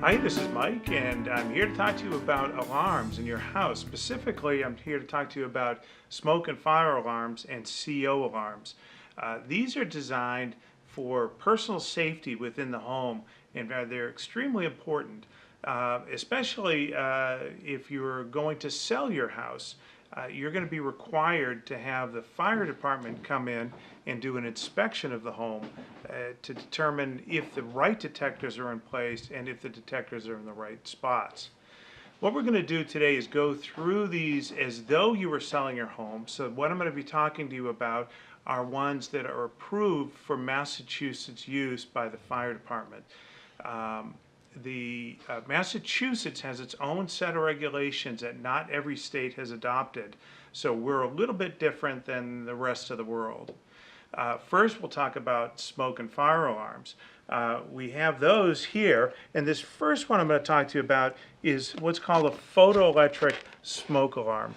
Hi, this is Mike, and I'm here to talk to you about alarms in your house. Specifically, I'm here to talk to you about smoke and fire alarms and CO alarms. These are designed for personal safety within the home, and they're extremely important, especially if you're going to sell your house. You're going to be required to have the fire department come in and do an inspection of the home to determine if the right detectors are in place and if the detectors are in the right spots. What we're going to do today is go through these as though you were selling your home. So what I'm going to be talking to you about are ones that are approved for Massachusetts use by the fire department. Massachusetts has its own set of regulations that not every state has adopted, so we're a little bit different than the rest of the world. First, we'll talk about smoke and fire alarms. We have those here, and this first one I'm going to talk to you about is what's called a photoelectric smoke alarm.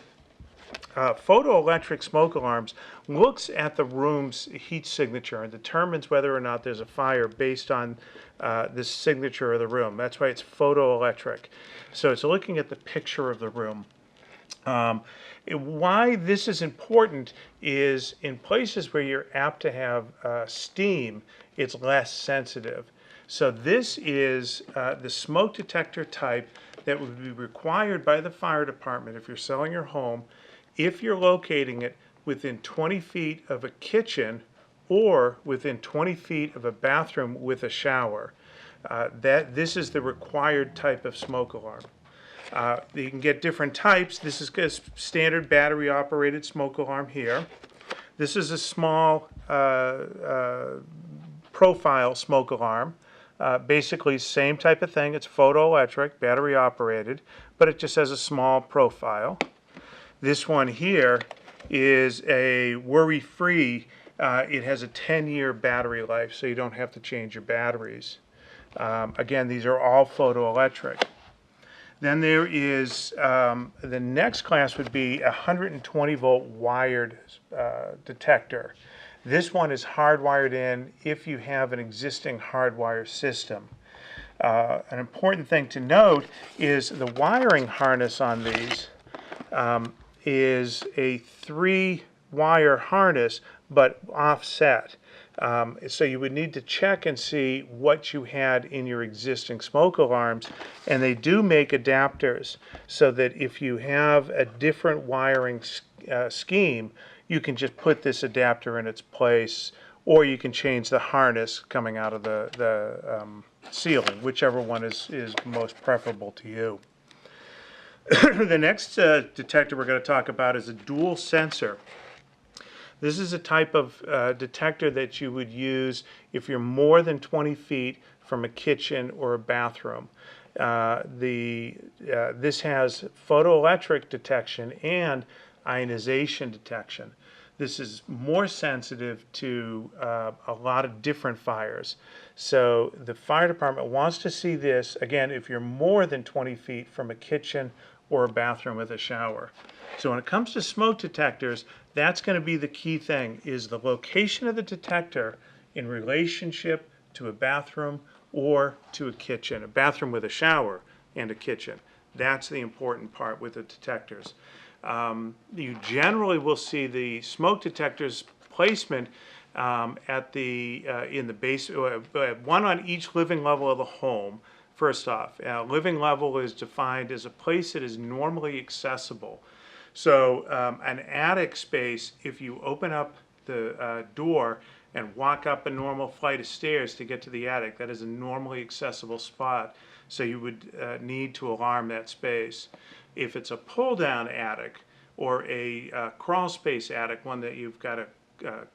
Photoelectric smoke alarms looks at the room's heat signature and determines whether or not there's a fire based on the signature of the room. That's why it's photoelectric. So it's looking at the picture of the room. Why this is important is in places where you're apt to have steam, it's less sensitive. So this is the smoke detector type that would be required by the fire department if you're selling your home, if you're locating it within 20 feet of a kitchen or within 20 feet of a bathroom with a shower. This is the required type of smoke alarm. You can get different types. This is a standard battery operated smoke alarm here. This is a small profile smoke alarm. Basically same type of thing. It's photoelectric, battery operated, but it just has a small profile. This one here is a worry-free. It has a 10-year battery life, so you don't have to change your batteries. Again, these are all photoelectric. Then there is, the next class would be a 120 volt wired detector. This one is hardwired in if you have an existing hardwire system. An important thing to note is the wiring harness on these is a 3-wire harness but offset. So you would need to check and see what you had in your existing smoke alarms, and they do make adapters so that if you have a different wiring scheme, you can just put this adapter in its place, or you can change the harness coming out of the ceiling, whichever one is most preferable to you. The next detector we're going to talk about is a dual sensor. This is a type of detector that you would use if you're more than 20 feet from a kitchen or a bathroom. This has photoelectric detection and ionization detection. This is more sensitive to a lot of different fires. So the fire department wants to see this, again, if you're more than 20 feet from a kitchen or a bathroom with a shower. So when it comes to smoke detectors, that's going to be the key thing, is the location of the detector in relationship to a bathroom or to a kitchen, a bathroom with a shower and a kitchen. That's the important part with the detectors. You generally will see the smoke detectors placement in the base, one on each living level of the home. First off, living level is defined as a place that is normally accessible. So an attic space, if you open up the door and walk up a normal flight of stairs to get to the attic, that is a normally accessible spot. So you would need to alarm that space. If it's a pull-down attic or a crawl space attic, one that you've got to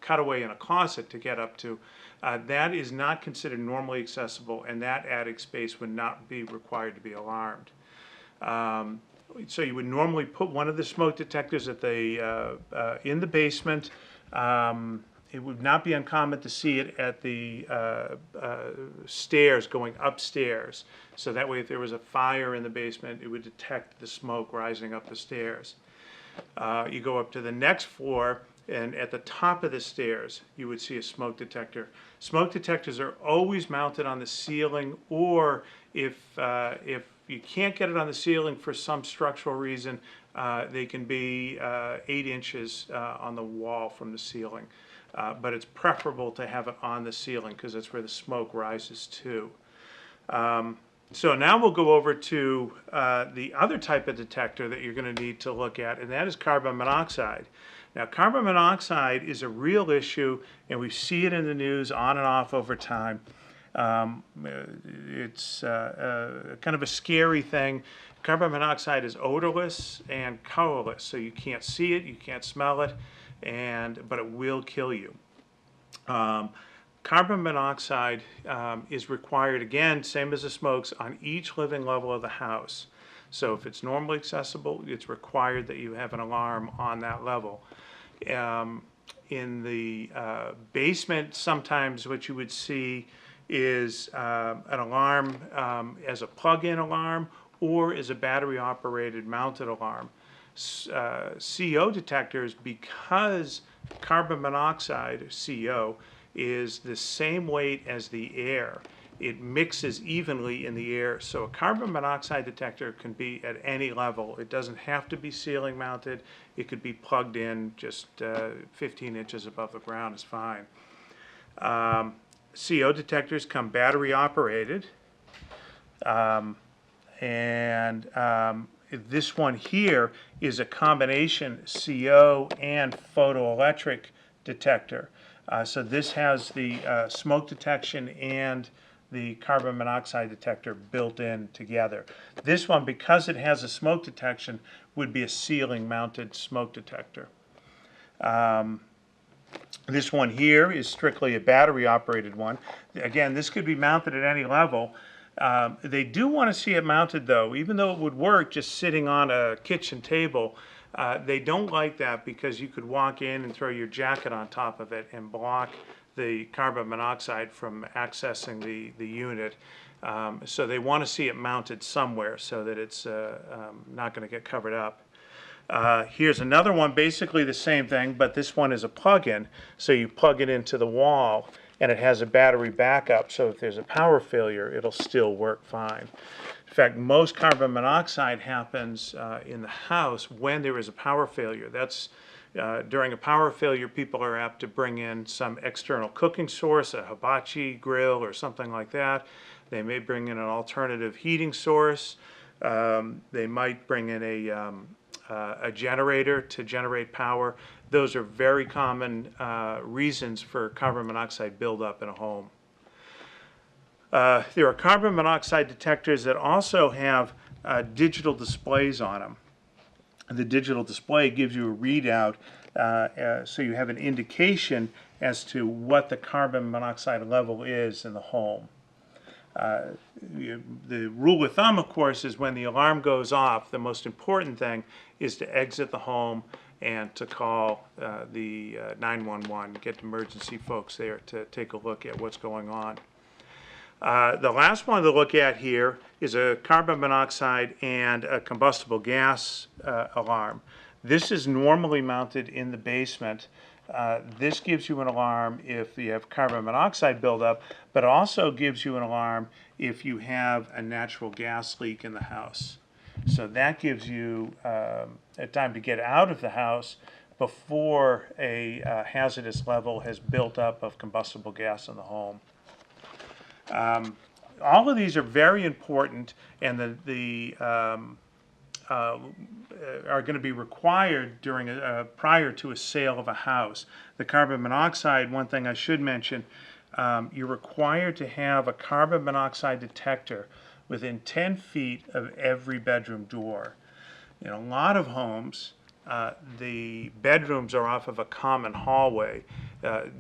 cut away in a closet to get up to, that is not considered normally accessible, and that attic space would not be required to be alarmed. So you would normally put one of the smoke detectors at in the basement. It would not be uncommon to see it at the stairs going upstairs. So that way if there was a fire in the basement, it would detect the smoke rising up the stairs. You go up to the next floor, and at the top of the stairs you would see a smoke detector. Smoke detectors are always mounted on the ceiling, or if you can't get it on the ceiling for some structural reason, they can be 8 inches on the wall from the ceiling. But it's preferable to have it on the ceiling because that's where the smoke rises to. So now we'll go over to the other type of detector that you're going to need to look at, and that is carbon monoxide. Now, carbon monoxide is a real issue, and we see it in the news on and off over time. It's kind of a scary thing. Carbon monoxide is odorless and colorless, so you can't see it, you can't smell it, but it will kill you. Carbon monoxide is required, again, same as the smokes, on each living level of the house. So if it's normally accessible, it's required that you have an alarm on that level. In the basement, sometimes what you would see is an alarm as a plug-in alarm or as a battery-operated mounted alarm. CO detectors, because carbon monoxide, CO, is the same weight as the air. It mixes evenly in the air, so a carbon monoxide detector can be at any level. It doesn't have to be ceiling mounted. It could be plugged in just 15 inches above the ground is fine. CO detectors come battery operated, this one here is a combination CO and photoelectric detector. So this has the smoke detection and the carbon monoxide detector built in together. This one, because it has a smoke detection, would be a ceiling mounted smoke detector. This one here is strictly a battery operated one. Again, this could be mounted at any level. They do want to see it mounted though, even though it would work just sitting on a kitchen table. They don't like that because you could walk in and throw your jacket on top of it and block the carbon monoxide from accessing the unit. So they want to see it mounted somewhere so that it's not going to get covered up. Here's another one, basically the same thing, but this one is a plug-in. So you plug it into the wall and it has a battery backup, so if there's a power failure, it'll still work fine. In fact, most carbon monoxide happens in the house when there is a power failure. That's during a power failure, people are apt to bring in some external cooking source, a hibachi grill or something like that. They may bring in an alternative heating source. They might bring in a generator to generate power. Those are very common reasons for carbon monoxide buildup in a home. There are carbon monoxide detectors that also have digital displays on them. The digital display gives you a readout, so you have an indication as to what the carbon monoxide level is in the home. The rule of thumb, of course, is when the alarm goes off, the most important thing is to exit the home and to call the 911, get emergency folks there to take a look at what's going on. The last one to look at here is a carbon monoxide and a combustible gas alarm. This is normally mounted in the basement. This gives you an alarm if you have carbon monoxide buildup, but also gives you an alarm if you have a natural gas leak in the house. So that gives you a time to get out of the house before a hazardous level has built up of combustible gas in the home. All of these are very important, and are going to be required during prior to a sale of a house. The carbon monoxide, one thing I should mention, you're required to have a carbon monoxide detector within 10 feet of every bedroom door. In a lot of homes, the bedrooms are off of a common hallway.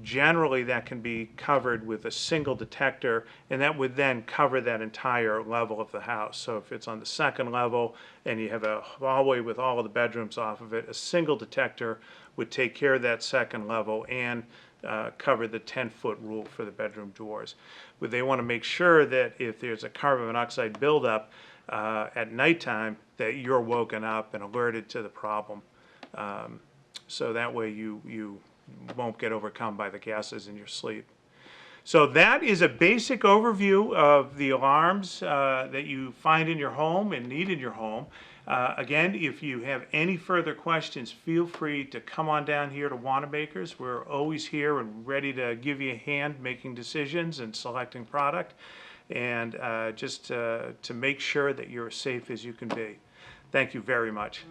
Generally, that can be covered with a single detector, and that would then cover that entire level of the house. So if it's on the second level and you have a hallway with all of the bedrooms off of it, a single detector would take care of that second level and cover the 10-foot rule for the bedroom doors. But they want to make sure that if there's a carbon monoxide buildup at nighttime, that you're woken up and alerted to the problem. so that way you won't get overcome by the gases in your sleep. So that is a basic overview of the alarms that you find in your home and need in your home. Again, if you have any further questions, feel free to come on down here to Wanamaker's. We're always here and ready to give you a hand making decisions and selecting product, and just to make sure that you're as safe as you can be. Thank you very much.